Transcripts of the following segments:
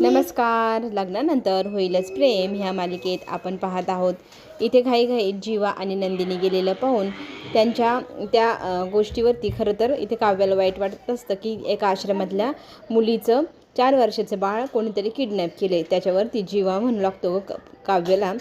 नमस्कार. लग्नानंतर होईलच प्रेम ह्या मालिकेत आपण पाहत आहोत. इथे घाईघाईत जीवा आणि नंदिनी गेलेलं पाहून त्यांच्या त्या गोष्टीवरती खरं तर इथे काव्याला वाईट वाटत असतं की एका आश्रमातल्या मुलीचं 4 वर्षाचं बाळ कोणीतरी किडनॅप केलं आहे. त्याच्यावरती जीवा म्हणू लागतो काव्याला,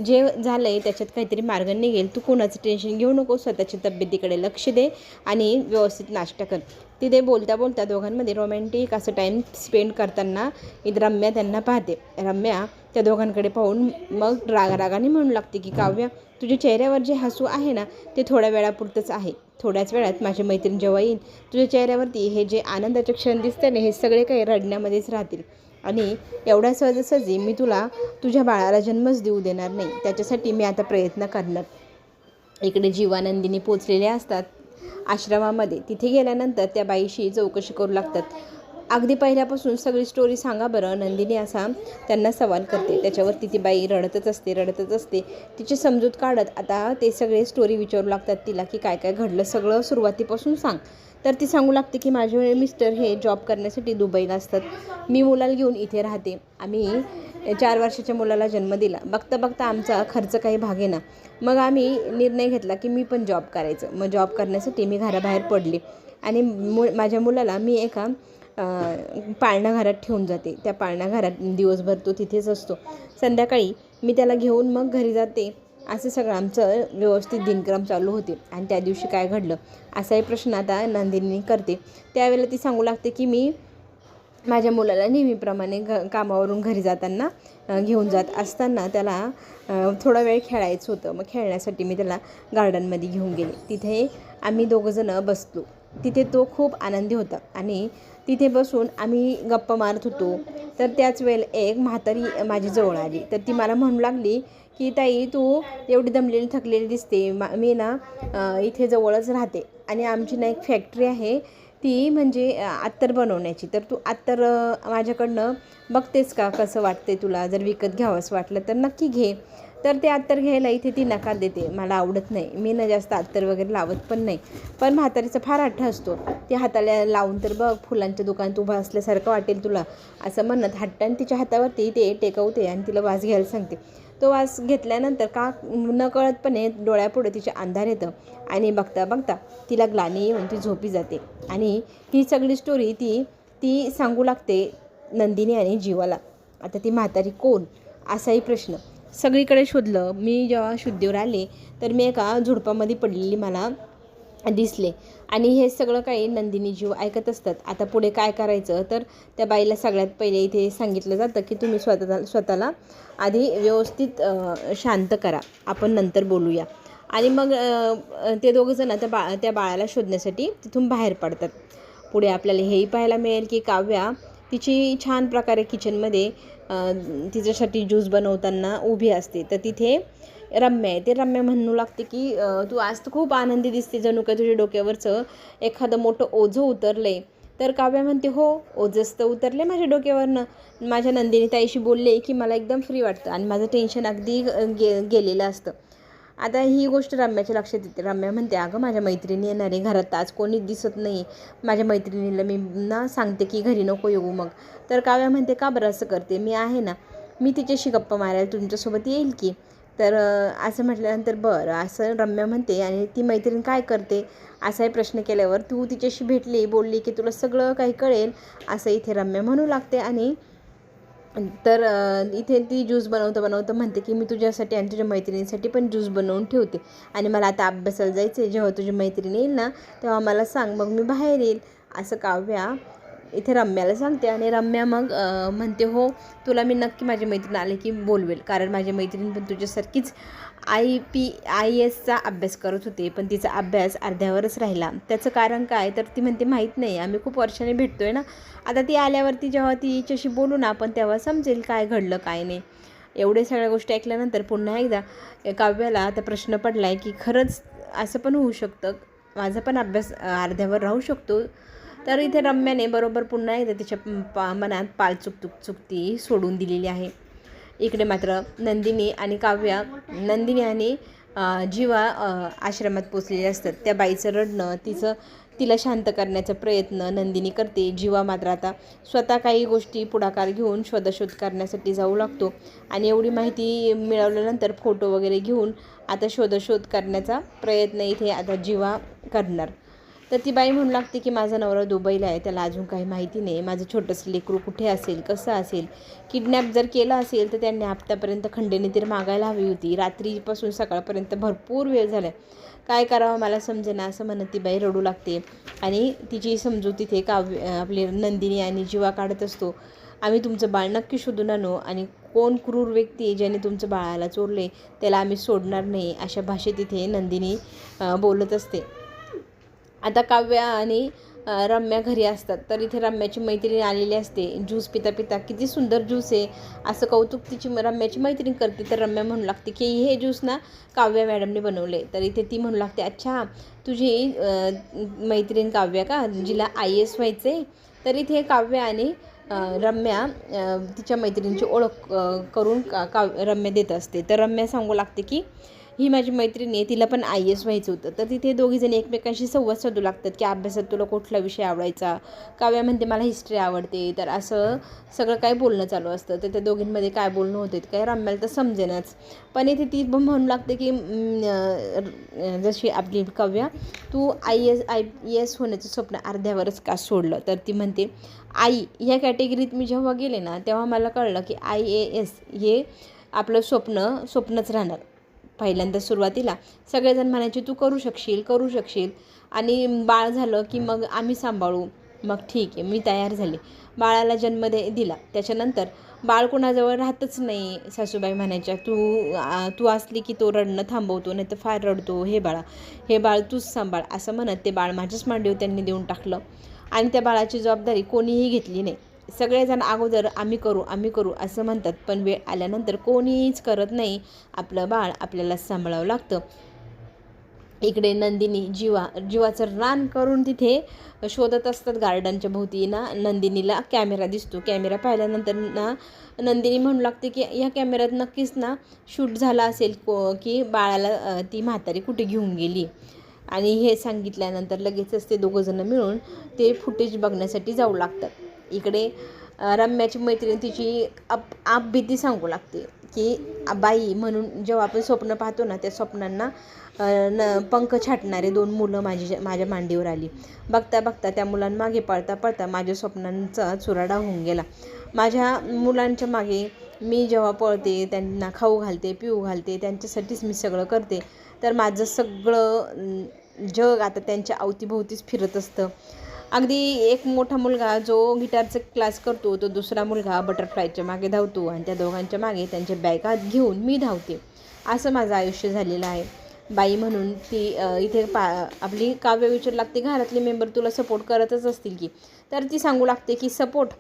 जे झालं आहे त्याच्यात काहीतरी मार्ग निघेल, तू कोणाचं टेन्शन घेऊ नको, स्वतःच्या तब्येतीकडे लक्ष दे आणि व्यवस्थित नाश्ता कर. तिथे बोलता बोलता दोघांमध्ये रोमॅन्टिक असं टाईम स्पेंड करताना इथं रम्या त्यांना पाहते. रम्या त्या दोघांकडे पाहून मग रागारागाने म्हणू लागते की काव्या, तुझ्या चेहऱ्यावर जे हसू आहे ना ते थोड्या वेळापुरतंच आहे. थोड्याच वेळात माझी मैत्रीण जेव्हा येईल, तुझ्या चेहऱ्यावरती हे जे आनंदाचे क्षण दिसते ना हे सगळे काही रडण्यामध्येच राहतील. आणि एवढ्या सहजासहजी मी तुझ्या बाळाला जन्मच देऊ देणार नाही. त्याच्यासाठी मी आता प्रयत्न करणार. इकडे जीवानंदिनी पोचलेले असतात आश्रमामध्ये. तिथे गेल्यानंतर त्या बाईशी चौकशी करू लागतात. अगदी पहिल्यापासून सगळी स्टोरी सांगा बरं, नंदिनी असा त्यांना सवाल करते. त्याच्यावरती ती बाई रडतच असते. तिची समजूत काढत आता ते सगळे स्टोरी विचारू लागतात तिला की काय काय घडलं, सगळं सुरुवातीपासून सांग. तर ती सांगू लागते की माझे मिस्टर हे जॉब करण्यासाठी दुबईला असतात, मी मुलाला घेऊन इथे राहते. आम्ही 4 वर्षाच्या मुलाला जन्म दिला. बघता बघता आमचा खर्च काही भागेना. मग आम्ही निर्णय घेतला की मी पण जॉब करायचं. मग जॉब करण्यासाठी मी घराबाहेर पडले आणि माझ्या मुलाला मी एका पाळणा घरात ठेवून जाते. त्या पाळणा घरात दिवसभर तो तिथेच असतो. संध्याकाळी मी त्याला घेऊन मग घरी जाते. असं सगळं आमचं व्यवस्थित दिनक्रम चालू होते. आणि त्या दिवशी काय घडलं असाही प्रश्न आता नंदिनी करते. त्यावेळेला ती सांगू लागते की मी माझ्या मुलाला नेहमीप्रमाणे कामावरून घरी जाताना घेऊन जात असताना त्याला थोडा वेळ खेळायचं होतं. मग खेळण्यासाठी मी त्याला गार्डनमध्ये घेऊन गेले. तिथे आम्ही दोघंजणं बसलो. तिथे तो खूप आनंदी होता आणि तिथे बसून आम्ही गप्पा मारत होतो. तर त्याच वेळेला एक म्हातारी माझी जवळ आली. तर ती मला म्हणू लागली की ताई, तू एवढी दमलेली थकलेली दिसते. मी ना इथे जवळच राहते आणि आमची ना एक फॅक्टरी आहे, ती म्हणजे अत्तर बनवण्याची. तर तू अत्तर माझ्याकडनं बघतेस का, कसं वाटते तुला? जर विकत घ्यावंसं वाटलं तर नक्की घे. तर ते अत्तर घ्यायला इथे ती नकार देते. मला आवडत नाही, मी ना जास्त अत्तर वगैरे लावत पण नाही. पण म्हातारीचा फार हट्ट असतो. ते हाताला लावून तर बघ, फुलांच्या दुकानात उभं असल्यासारखं वाटेल तुला, असं म्हणत हट्टाने तिच्या हातावरती ते टेकवते आणि तिला वास घ्यायला सांगते. तो वास घेतल्यानंतर का नकळतपणे डोळ्यापुढे तिच्या अंधार येतं आणि बघता बघता तिला ग्लानी येऊन ती झोपी जाते. आणि ही सगळी स्टोरी ती सांगू लागते नंदिनी आणि जीवाला. आता ती म्हातारी कोण असाही प्रश्न सगळीकडे शोधलं. मी जेव्हा शुद्धीवर आले तर मी एका झुडपामध्ये पडलेली मला दिसले आणि हे सगळं काही नंदिनी जीव ऐकत असतात. आता पुढे काय करायचं, तर त्या बाईला सगळ्यात पहिले इथे सांगितलं जातं की तुम्ही स्वतःला आधी व्यवस्थित शांत करा, आपण नंतर बोलूया. आणि मग ते दोघंजण त्या बाळाला शोधण्यासाठी तिथून बाहेर पडतात. पुढे आपल्याला हेही पाहायला मिळेल की काव्या तिची छान प्रकारे किचनमध्ये तिच्यासाठी ज्यूस बनवताना उभी असते. तर तिथे रम्या आहे. ते रम्या म्हणू लागते की तू आज तर खूप आनंदी दिसते, जणू काय तुझ्या डोक्यावरचं एखादं मोठं ओझं उतरलं आहे. तर काव्या म्हणते, हो, ओझंच तर उतरले माझ्या डोक्यावरनं. माझ्या नंदिनी ताईशी बोलले की मला एकदम फ्री वाटतं आणि माझं टेन्शन अगदी गेलेलं असतं. आता ही गोष्ट रम्याच्या लक्षात येते. रम्या म्हणते, अगं माझ्या मैत्रिणी येणार आहे, घरात आज कोणीच दिसत नाही. माझ्या मैत्रिणीला मी ना सांगते की घरी नको येऊ मग. तर काव्या म्हणते, का बरं असं करते, मी आहे ना, मी तिच्याशी गप्पा मारायला तुमच्यासोबत येईल की. तर असं म्हटल्यानंतर बरं असं रम्या म्हणते. आणि ती मैत्रीण काय करते असाही प्रश्न केल्यावर, तू तिच्याशी भेटली, बोलली की तुला सगळं काही कळेल असं इथे रम्या म्हणू लागते. आणि तर इथे ती ज्यूस बनवतं म्हणते की मी तुझ्यासाठी आणि तुझ्या मैत्रिणीसाठी पण ज्यूस बनवून ठेवते आणि मला आता अभ्यासाला जायचं आहे. जेव्हा तुझी मैत्रीण येईल ना तेव्हा मला सांग, मग मी बाहेर येईल, असं काव्या इथे रम्याला सांगते. आणि रम्या मग म्हणते, हो, तुला मी नक्की माझी मैत्रीण आले की बोलवेल, कारण माझी मैत्रीण पण तुझ्यासारखीच IPIS अभ्यास करत होते, पण तिचा अभ्यास अर्ध्यावरच राहिला. त्याचं कारण काय, तर ती म्हणते माहीत नाही, आम्ही खूप वर्षांनी भेटतो आहे ना. आता ती आल्यावरती जेव्हा तिच्याशी बोलू ना आपण तेव्हा समजेल काय घडलं काय नाही. एवढे सगळ्या गोष्टी ऐकल्यानंतर पुन्हा एकदा काव्याला आता प्रश्न पडला आहे की खरंच असं पण होऊ शकतं, माझा पण अभ्यास अर्ध्यावर राहू शकतो. तर इथे रम्याने बरोबर पुन्हा एकदा तिच्या मनात चुकती सोडून दिलेली आहे. इकडे मात्र नंदिनी आणि जीवा आश्रमात पोचलेले असतात. त्या बाईचं रडणं, तिला शांत करण्याचा प्रयत्न नंदिनी करते. जीवा मात्र आता स्वतः काही गोष्टी पुढाकार घेऊन शोधाशोध करण्यासाठी जाऊ लागतो आणि एवढी माहिती मिळवल्यानंतर फोटो वगैरे घेऊन आता शोधाशोध करण्याचा प्रयत्न इथे आता जीवा करणार. तर ती बाई म्हणू लागते की माझा नवरा दुबईला आहे, त्याला अजून काही माहिती नाही, माझं छोटंसं लेकरू कुठे असेल, कसं असेल, किडनॅप जर केलं असेल तर त्यांनी आत्तापर्यंत खंडणी तर मागायला हवी होती. रात्रीपासून सकाळपर्यंत भरपूर वेळ झाला, काय करावं मला समजेना असं म्हणत ती बाई रडू लागते. आणि तिची समजूत तिथे आपली नंदिनी आणि जीवा काढत असतो. आम्ही तुमचं बाळ नक्की शोधून आणू आणि कोण क्रूर व्यक्ती ज्याने तुमचं बाळाला चोरले त्याला आम्ही सोडणार नाही, अशा भाषेत इथे नंदिनी बोलत असते. आता काव्या आणि रम्या घरी असतात, तर इथे रम्याची मैत्रीण आलेली असते. ज्यूस पिता पिता किती सुंदर ज्यूस आहे असं कौतुक तिची रम्याची मैत्रीण करते. तर रम्या म्हणू लागते की हे ज्यूस ना काव्या मॅडमने बनवले. तर इथे ती म्हणू लागते अच्छा तुझी मैत्रीण काव्या का, जिला IAS व्हायचं आहे. तर इथे काव्या आणि रम्या तिच्या मैत्रिणीची ओळख करून रम्या देत असते. तर रम्या सांगू लागते की ही माझी मैत्रिणी आहे, तिला पण IAS व्हायचं होतं. तर तिथे दोघीजणी एकमेकांशी संवाद साधू लागतात की अभ्यासात तुला कुठला विषय आवडायचा. काव्या म्हणते मला हिस्ट्री आवडते. तर असं सगळं काय बोलणं चालू असतं. तर त्या दोघींमध्ये काय बोलणं होतं काय रम्याला तर समजेनाच. पण इथे ती म्हणू लागते की जशी आपली काव्या तू IAS होण्याचं स्वप्न अर्ध्यावरच का सोडलं. तर ती म्हणते आई ह्या कॅटेगरीत मी जेव्हा गेले ना तेव्हा मला कळलं की IAS हे आपलं स्वप्नच राहणार. पहिल्यांदा सुरुवातीला सगळेजण म्हणायचे तू करू शकशील आणि बाळ झालं की मग आम्ही सांभाळू. मग ठीक आहे मी तयार झाले. बाळाला जन्म दिला. त्याच्यानंतर बाळ कोणाजवळ राहतच नाही. सासूबाई म्हणायच्या तू असली की तो रडणं थांबवतो, नाही तर फार रडतो, हे बाळ तूच सांभाळ असं म्हणत ते बाळ माझ्याच मांडीवर त्यांनी देऊन टाकलं आणि त्या बाळाची जबाबदारी कोणीही घेतली नाही. सगळेजण अगोदर आम्ही करू असं म्हणतात, पण वेळ आल्यानंतर कोणीच करत नाही. आपलं बाळ आपल्याला सांभाळावं लागतं. इकडे नंदिनी जीवाचं रान करून तिथे शोधत असतात गार्डनच्या भोवती ना. नंदिनीला कॅमेरा दिसतो. कॅमेरा पाहिल्यानंतर ना नंदिनी म्हणू लागते की ह्या कॅमेऱ्यात नक्कीच ना शूट झाला असेल की बाळाला ती म्हातारी कुठे घेऊन गेली. आणि हे सांगितल्यानंतर लगेचच ते दोघंजणं मिळून ते फुटेज बघण्यासाठी जाऊ लागतात. इकडे रम्याची मैत्रीण तिची भीती सांगू लागते की बाई म्हणून जेव्हा आपण स्वप्न पाहतो ना त्या स्वप्नांना पंख छाटणारे 2 मुलं माझ्या मांडीवर आली. बघता बघता त्या मुलांमागे पळता माझ्या स्वप्नांचा चुराडा होऊन गेला. माझ्या मुलांच्या मागे मी जेव्हा पळते, त्यांना खाऊ घालते, पिऊ घालते, त्यांच्यासाठीच मी सगळं करते. तर माझं सगळं जग आता त्यांच्या अवतीभोवतीच फिरत असतं. अगदी एक मोठा मुलगा जो गिटारचा क्लास करतो, तो दुसरा मुलगा बटरफ्लायच्या मागे धावतो आणि त्या दोघांच्या मागे त्यांच्या बॅगा घेऊन मी धावते. असं माझं आयुष्य झालेलं आहे. बाई म्हणून ती इथे आपली काव्य विचारू लागते घरातले मेंबर तुला सपोर्ट करतच असतील की. तर ती सांगू लागते की सपोर्ट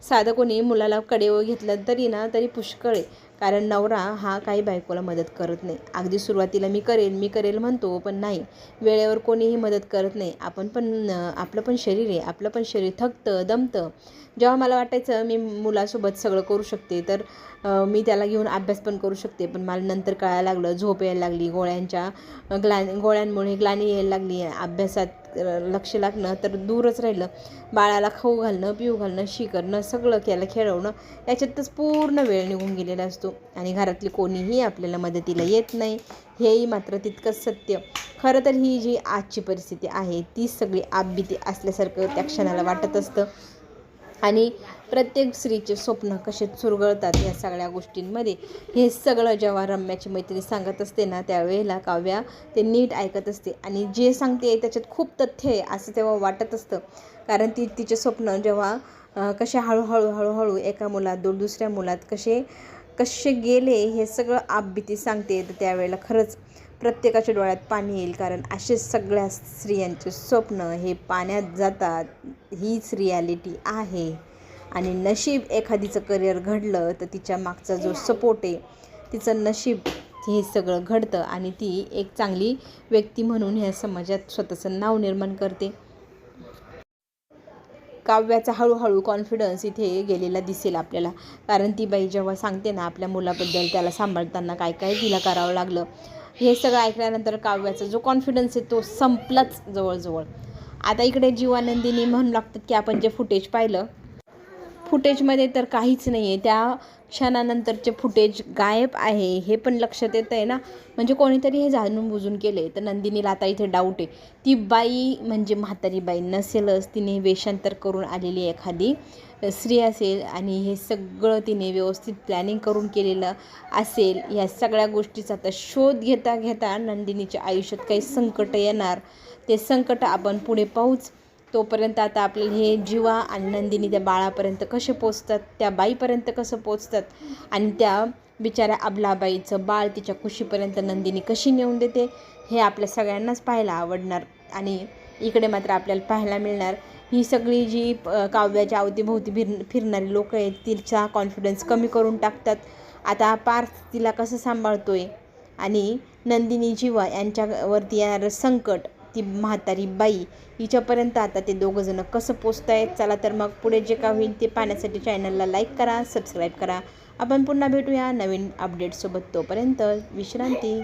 साधं कोणी मुलाला कडेवर घेतलं तरी पुष्कळ आहे. कारण नवरा हा काही बायकोला मदत करत नाही. अगदी सुरुवातीला मी करेल म्हणतो, पण नाही, वेळेवर कोणीही मदत करत नाही. आपलं पण शरीर थकतं, दमतं. जेव्हा मला वाटायचं मी मुलासोबत सगळं करू शकते, तर मी त्याला घेऊन अभ्यास पण करू शकते, पण मला नंतर कळायला लागलं, झोप यायला लागली, गोळ्यांमुळे ग्लानी यायला लागली, अभ्यासात लक्ष लागणं तर दूरच राहिलं. बाळाला खाऊ घालणं, पिऊ घालणं, शी करणं, सगळं केलं, खेळवणं, याच्यातच पूर्ण वेळ निघून गेलेला असतो आणि घरातली कोणीही आपल्याला मदतीला येत नाही. हेही मात्र तितकंच सत्य. खरं तर ही जी आजची परिस्थिती आहे ती सगळी आपबीती असल्यासारखं त्या क्षणाला वाटत असतं. आणि प्रत्येक स्त्रीचे स्वप्न कसे चुरगळतात या सगळ्या गोष्टींमध्ये, हे सगळं जेव्हा रम्याची मैत्रीण सांगत असते ना त्यावेळेला काव्या ते नीट ऐकत असते आणि जे सांगते त्याच्यात खूप तथ्य आहे असं तेव्हा वाटत असतं. कारण तिचे स्वप्न जेव्हा कसे हळूहळू एका मुलात दुसऱ्या मुलात कसे गेले हे सगळं आपबीती सांगते. तर त्यावेळेला खरंच प्रत्येकाच्या डोळ्यात पाणी येईल. कारण असे सगळ्या स्त्रियांचे स्वप्न हे पाण्यात जातात. हीच रिॲलिटी आहे. आणि नशीब एखादीचं करिअर घडलं तर तिच्या मागचा जो सपोर्ट आहे, तिचं नशीब हे सगळं घडतं आणि ती एक चांगली व्यक्ती म्हणून ह्या समाजात स्वतःचं नाव निर्माण करते. काव्याचा हळूहळू कॉन्फिडन्स इथे गेलेला दिसेल आपल्याला. कारण ती बाई जेव्हा सांगते ना आपल्या मुलाबद्दल, त्याला सांभाळताना काय काय तिला करावं लागलं, हे सगळं ऐकल्यानंतर काव्याचा जो कॉन्फिडन्स आहे तो संपलाच जवळजवळ. आता इकडे जीवा नंदिनी म्हणू लागतात की आपण जे फुटेज पाहिलं, फुटेजमध्ये तर काहीच नाही आहे, त्या क्षणानंतरचे फुटेज गायब आहे हे पण लक्षात येतं आहे ना. म्हणजे कोणीतरी हे जाणून बुजून केलं आहे. तर नंदिनीला आता इथे डाऊट आहे, ती बाई म्हणजे म्हातारी बाई नसेलच, तिने वेषांतर करून आलेली एखादी स्त्री असेल आणि हे सगळं तिने व्यवस्थित प्लॅनिंग करून केलेलं असेल. या सगळ्या गोष्टीचा आता शोध घेता घेता नंदिनीच्या आयुष्यात काही संकट येणार, ते संकट आपण पुढे पाहूच. तोपर्यंत आता आपल्याला हे जीवा आणि नंदिनी त्या बाळापर्यंत कसे पोचतात, त्या बाईपर्यंत कसं पोचतात आणि त्या बिचाऱ्या अबलाबाईचं बाळ तिच्या कुशीपर्यंत नंदिनी कशी नेऊन देते, हे आपल्या सगळ्यांनाच पाहायला आवडणार. आणि इकडे मात्र आपल्याला पाहायला मिळणार ही सगळी जी काव्याच्या अवतीभोवती फिरणारी लोकं आहेत, तिचा कॉन्फिडन्स कमी करून टाकतात. आता पार्थ तिला कसं सांभाळतोय आणि नंदिनी जीवा यांच्यावरती येणारं संकट, ती म्हातारी बाई हिच्यापर्यंत आता ते दोघंजणं कसं पोचतायत. चला तर मग पुढे जे काय होईल ते पाहण्यासाठी चॅनलला लाईक करा, सबस्क्राईब करा. आपण पुन्हा भेटूया नवीन अपडेट्ससोबत. तोपर्यंत विश्रांती.